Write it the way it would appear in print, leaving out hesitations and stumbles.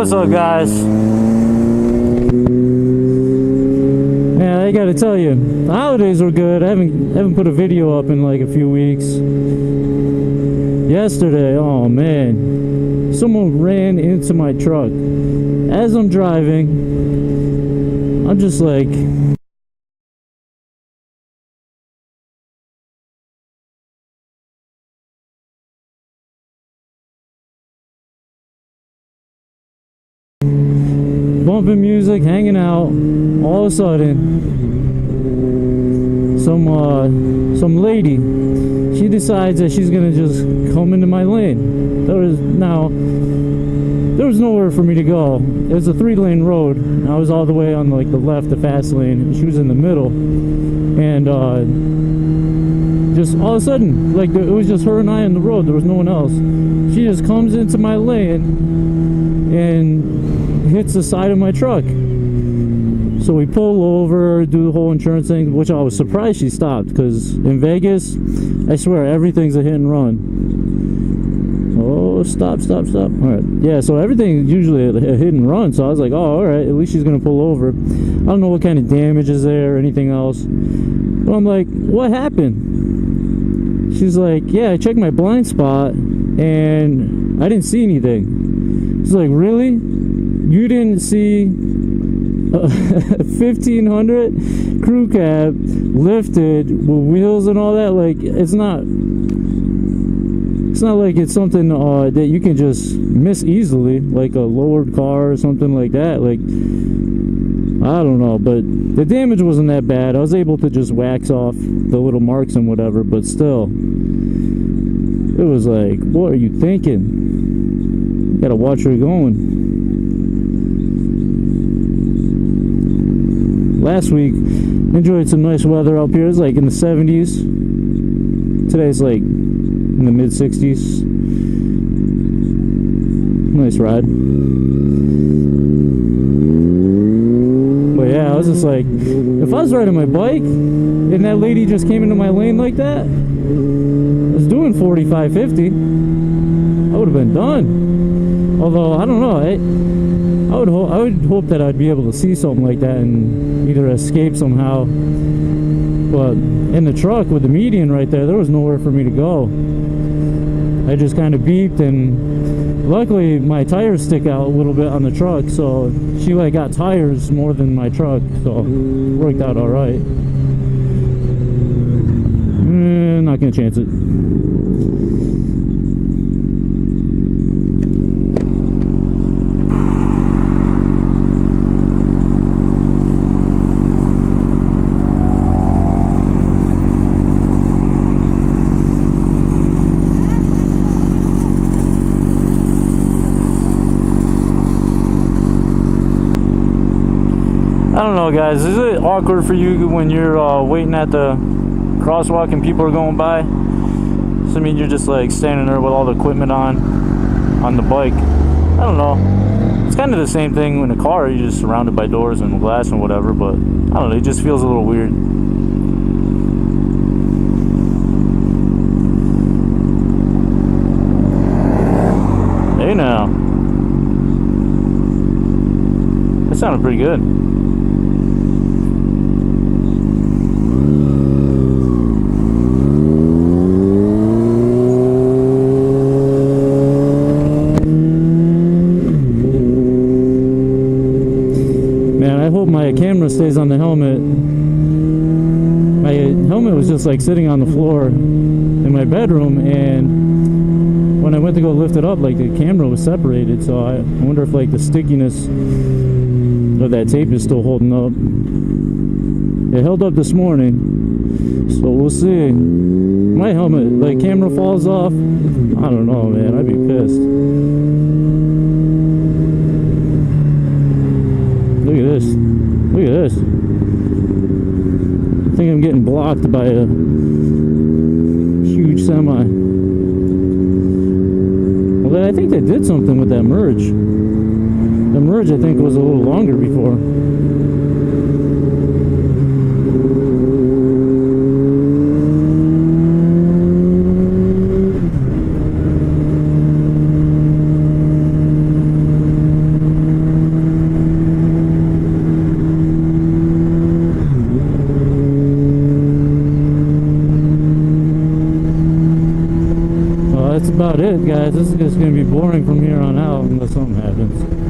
What's up, guys? Yeah, I gotta tell you, the holidays were good. I haven't put a video up in like a few weeks. Yesterday, oh man, someone ran into my truck as I'm driving. I'm just like, bumping music, hanging out. All of a sudden, some lady, she decides that she's gonna just come into my lane. There was nowhere for me to go. It was a 3-lane road. I was all the way on like the left, the fast lane, and she was in the middle. And just all of a sudden, like it was just her and I on the road. There was no one else. She just comes into my lane and hits the side of my truck. So we pull over, do the whole insurance thing, which I was surprised she stopped, because in Vegas, I swear everything's a hit and run. Oh, stop. All right, yeah, so everything's usually a hit and run. So I was like, oh, all right, at least she's gonna pull over. I don't know what kind of damage is there or anything else, but I'm like, what happened? She's like, yeah, I checked my blind spot and I didn't see anything. She's like, really? You didn't see a 1500 crew cab lifted with wheels and all that? Like, it's not like it's something that you can just miss easily, like a lowered car or something like that. Like, I don't know, but the damage wasn't that bad. I was able to just wax off the little marks and whatever, but still, it was like, what are you thinking? You gotta watch where you're going. Last week, enjoyed some nice weather up here. It's like in the 70s. Today's like in the mid 60s. Nice ride. But yeah, I was just like, if I was riding my bike and that lady just came into my lane like that, I was doing 45, 50, I would have been done. Although, I don't know, I would hope that I'd be able to see something like that and either escape somehow. But in the truck with the median right there was nowhere for me to go. I just kind of beeped, and luckily my tires stick out a little bit on the truck, so she like got tires more than my truck, so it worked out all right. Not gonna chance it. I don't know, guys, is it awkward for you when you're waiting at the crosswalk and people are going by? So I mean, you're just like standing there with all the equipment on the bike. I don't know, it's kind of the same thing in a car. You're just surrounded by doors and glass and whatever, but I don't know, it just feels a little weird. Hey now, that sounded pretty good. My camera stays on the helmet. My helmet was just like sitting on the floor in my bedroom, and when I went to go lift it up, like the camera was separated, so I wonder if like the stickiness of that tape is still holding up. It held up this morning, so we'll see. My helmet, like, camera falls off. I don't know, man. I'd be pissed. Look at this. Look at this. I think I'm getting blocked by a huge semi. Well, I think they did something with that merge. The merge, I think, was a little longer before. That's about it, guys. This is just going to be boring from here on out unless something happens.